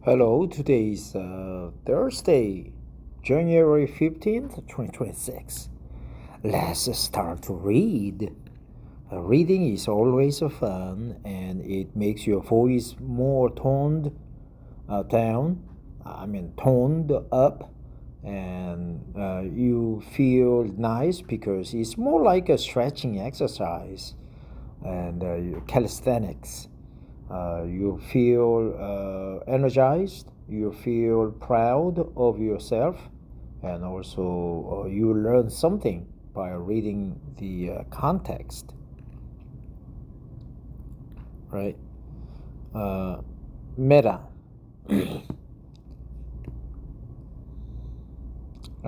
Hello, today is Thursday, January 15th, 2026. Let's start to read. Reading is always fun and it makes your voice more toned up, and you feel nice because it's more like a stretching exercise and calisthenics. You feel energized, you feel proud of yourself, and also you learn something by reading the context, right? Meta. I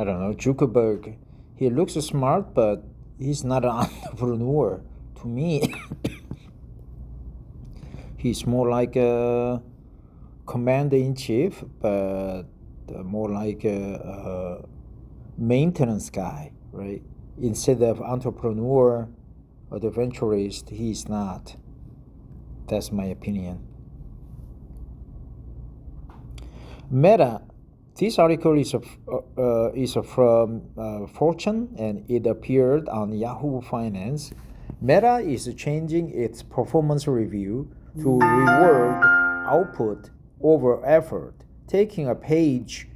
don't know, Zuckerberg. He looks smart, but he's not an entrepreneur to me. He's more like a commander in chief, but more like a maintenance guy, right? Instead of entrepreneur or adventurist, he's not. That's my opinion. Meta. This article is from Fortune, and it appeared on Yahoo Finance. Meta is changing its performance review to reward output over effort, taking a page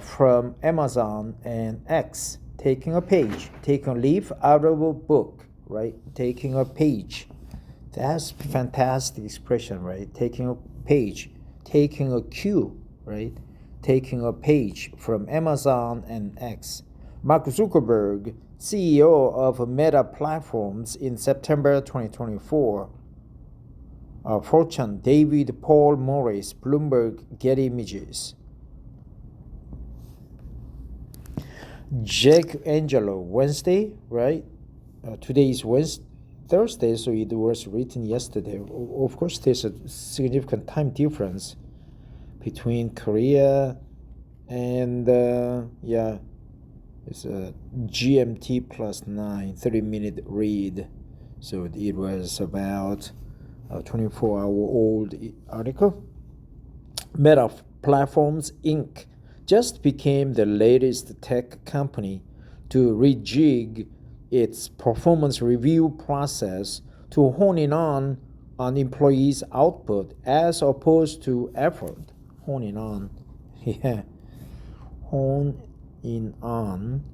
from Amazon and X. Taking a leaf out of a book, right? Taking a page. That's fantastic expression, right? Taking a page, taking a cue, right? Taking a page from Amazon and X. Mark Zuckerberg, CEO of Meta Platforms in September 2024. Fortune, David Paul Morris, Bloomberg, Getty Images. Jack Angelo, Wednesday, right? Today is Thursday, so it was written yesterday. Of course, there's a significant time difference between Korea and it's a GMT plus 9, 30-minute read. So it was about a 24-hour-old article. Meta Platforms Inc. just became the latest tech company to rejig its performance review process to hone in on employees' output as opposed to effort. Hone in on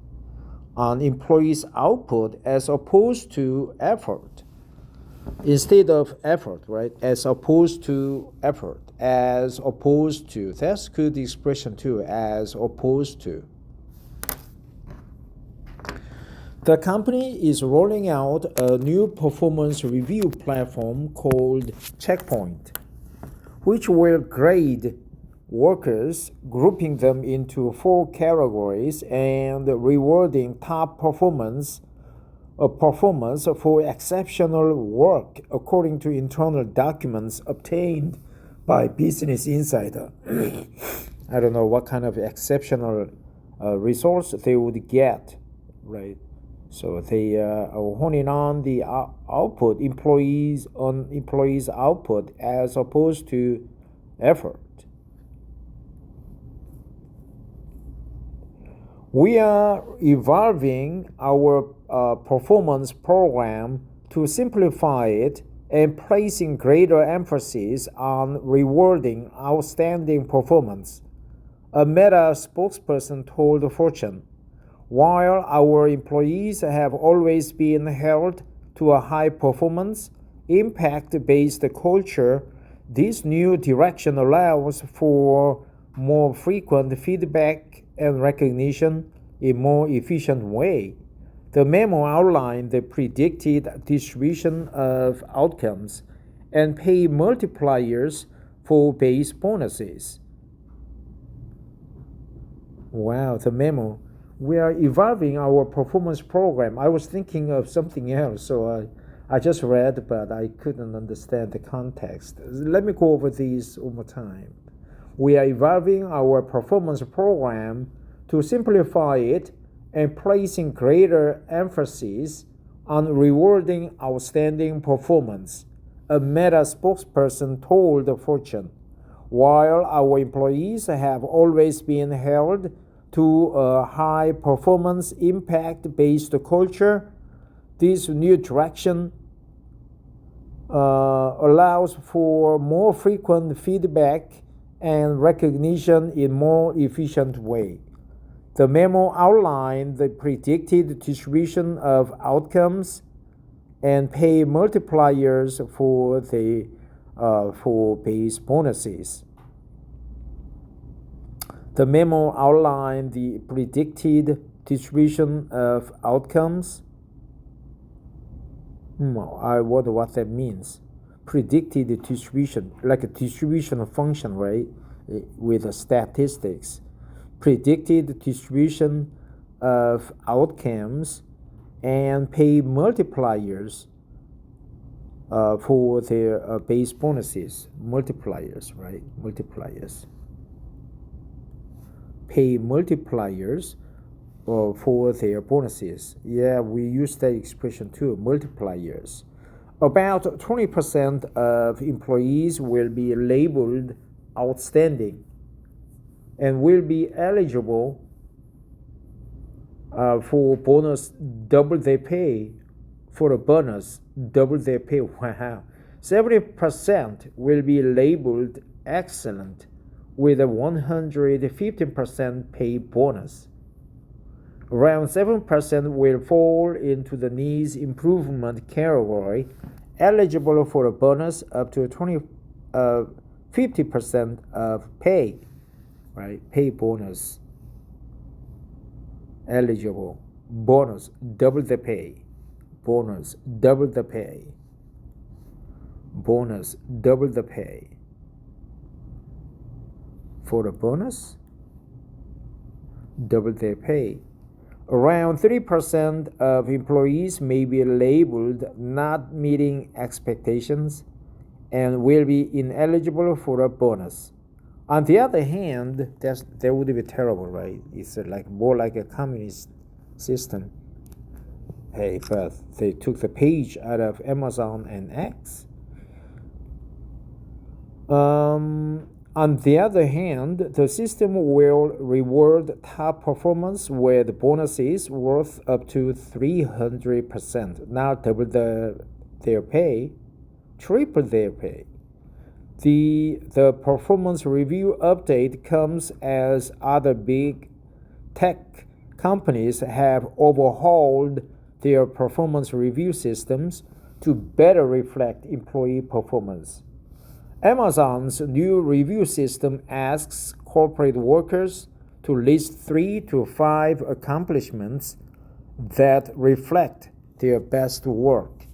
employees' output as opposed to effort. Instead of effort, right? As opposed to effort. As opposed to. That's good expression too. As opposed to. The company is rolling out a new performance review platform called Checkpoint, which will grade workers, grouping them into 4 categories and rewarding top performance for exceptional work, according to internal documents obtained by Business Insider. I don't know what kind of exceptional resource they would get, right? So they are honing on the employees' output as opposed to effort. We are evolving our performance program to simplify it and placing greater emphasis on rewarding outstanding performance, a Meta spokesperson told Fortune. While our employees have always been held to a high performance, impact-based culture, this new direction allows for more frequent feedback and recognition in a more efficient way. The memo outlined the predicted distribution of outcomes and pay multipliers for base bonuses. Wow, the memo. We are evolving our performance program. I was thinking of something else, so I just read, but I couldn't understand the context. Let me go over these one more time. We are evolving our performance program to simplify it and placing greater emphasis on rewarding outstanding performance, a Meta spokesperson told Fortune. While our employees have always been held to a high performance impact based culture, this new direction allows for more frequent feedback and recognition in more efficient way. The memo outlined the predicted distribution of outcomes and pay multipliers for base bonuses. The memo outlined the predicted distribution of outcomes. I wonder what that means. Predicted distribution, like a distribution function, right? With statistics. Predicted distribution of outcomes and pay multipliers for their base bonuses. Multipliers, right? Multipliers. Pay multipliers for their bonuses. Yeah, we use that expression too, multipliers. About 20% of employees will be labeled outstanding and will be eligible for bonus double their pay. For a bonus, double their pay. Wow. 70% will be labeled excellent with a 115% pay bonus. Around 7% will fall into the needs improvement category, eligible for a bonus up to 50% of pay, right? Pay bonus. Eligible. Bonus, double the pay. Bonus, double the pay. Bonus, double the pay. For a bonus, double their pay. Around 30% of employees may be labeled not meeting expectations and will be ineligible for a bonus. On the other hand, that would be terrible, right? It's more like a communist system. Hey, but they took the page out of Amazon and X. On the other hand, the system will reward top performance with bonuses worth up to 300%, not double their pay, triple their pay. The performance review update comes as other big tech companies have overhauled their performance review systems to better reflect employee performance. Amazon's new review system asks corporate workers to list 3 to 5 accomplishments that reflect their best work.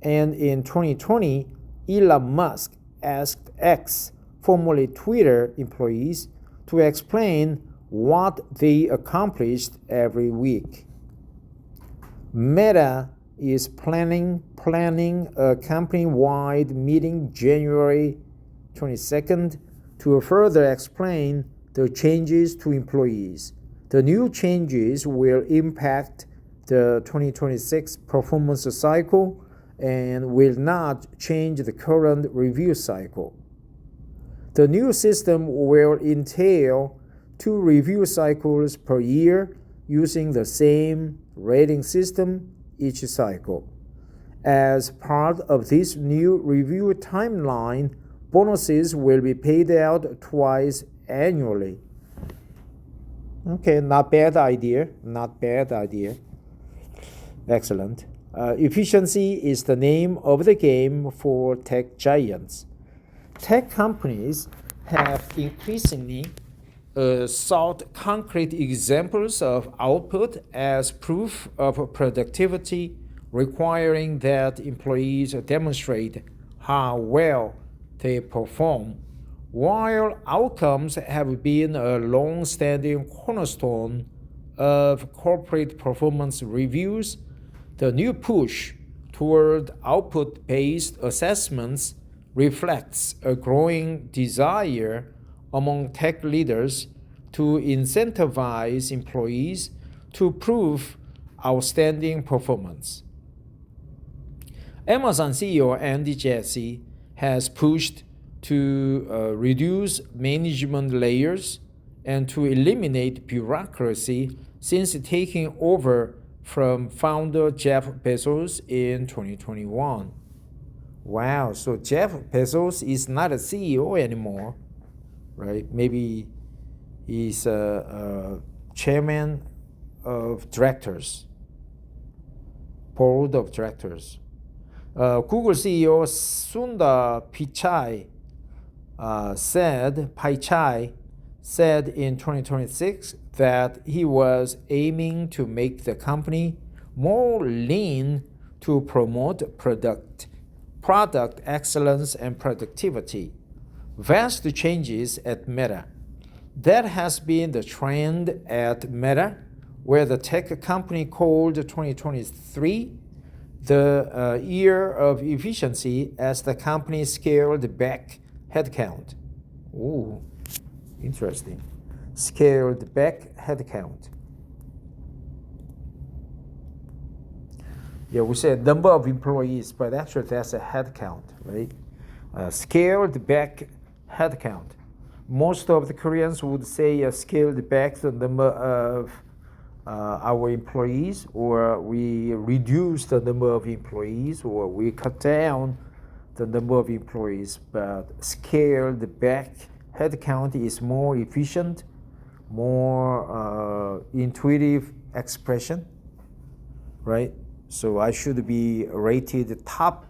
And in 2020, Elon Musk asked X, formerly Twitter, employees to explain what they accomplished every week. Meta is planning a company-wide meeting January 22nd to further explain the changes to employees. The new changes will impact the 2026 performance cycle and will not change the current review cycle. The new system will entail 2 review cycles per year using the same rating system each cycle. As part of this new review timeline, bonuses will be paid out twice annually. Okay, not bad idea. Excellent. Efficiency is the name of the game for tech giants. Tech companies have increasingly sought concrete examples of output as proof of productivity, requiring that employees demonstrate how well they perform. While outcomes have been a long-standing cornerstone of corporate performance reviews, the new push toward output-based assessments reflects a growing desire among tech leaders to incentivize employees to prove outstanding performance. Amazon CEO Andy Jassy has pushed to reduce management layers and to eliminate bureaucracy since taking over from founder Jeff Bezos in 2021. Wow, so Jeff Bezos is not a CEO anymore, right? Maybe he's a chairman of directors, board of directors. Google CEO Sundar Pichai said in 2026 that he was aiming to make the company more lean to promote product excellence and productivity. Vast changes at Meta. That has been the trend at Meta, where the tech company called 2023 the year of efficiency as the company scaled back headcount. Ooh, interesting. Scaled back headcount. Yeah, we said number of employees, but actually that's a headcount, right? Scaled back headcount. Most of the Koreans would say scaled back the number of our employees, or we reduce the number of employees, or we cut down the number of employees. But scaled back headcount is more efficient, more intuitive expression, right? So I should be rated top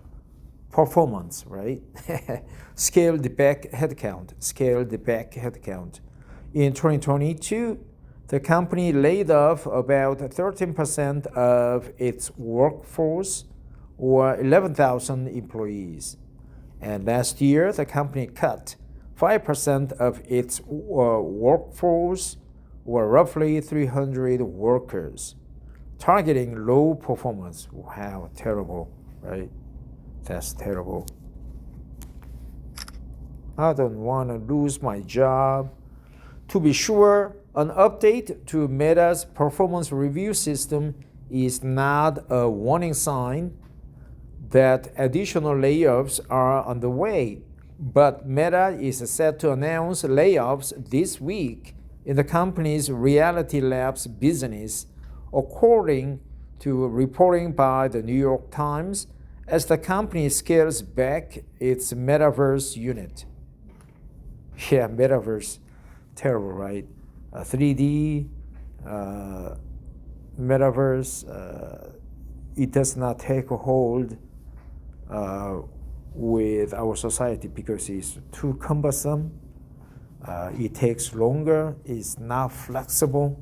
performance, right? Scaled back headcount, scaled back headcount. In 2022, the company laid off about 13% of its workforce, or 11,000 employees. And last year, the company cut 5% of its workforce, or roughly 300 workers, targeting low performance. Wow, terrible, right? That's terrible. I don't want to lose my job. To be sure, an update to Meta's performance review system is not a warning sign that additional layoffs are on the way, but Meta is set to announce layoffs this week in the company's Reality Labs business, according to reporting by the New York Times, as the company scales back its metaverse unit. Yeah, metaverse, terrible, right? 3D, metaverse, it does not take a hold with our society because it's too cumbersome. It takes longer, it's not flexible,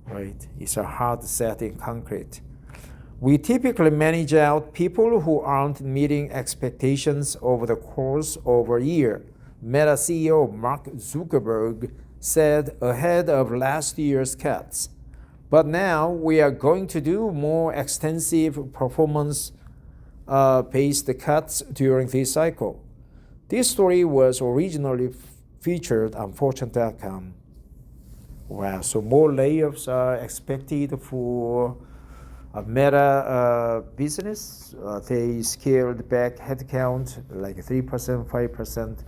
right? It's a hard set in concrete. We typically manage out people who aren't meeting expectations over the course of a year, Meta CEO Mark Zuckerberg said ahead of last year's cuts. But now we are going to do more extensive performance-based cuts during this cycle. This story was originally featured on Fortune.com. Wow, so more layoffs are expected for a Meta business. They scaled back headcount like 3%, 5%,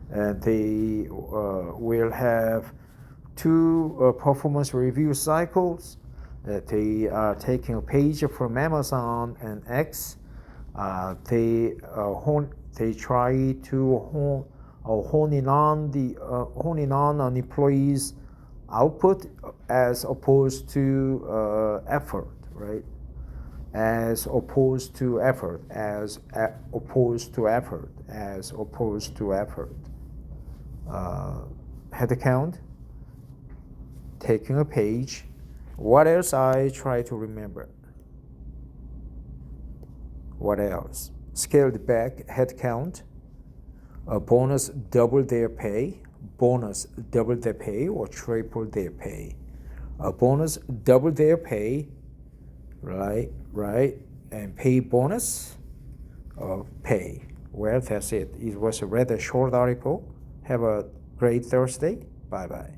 and they will have 2 performance review cycles. They are taking a page from Amazon and X. They try to hone in on employees' output as opposed to effort, right? As opposed to effort, as opposed to effort, as opposed to effort. Headcount, taking a page. What else I try to remember? What else? Scaled back headcount. Bonus double their pay. Bonus double their pay or triple their pay. Bonus double their pay, right? And pay bonus of pay. Well, that's it. It was a rather short article. Have a great Thursday. Bye-bye.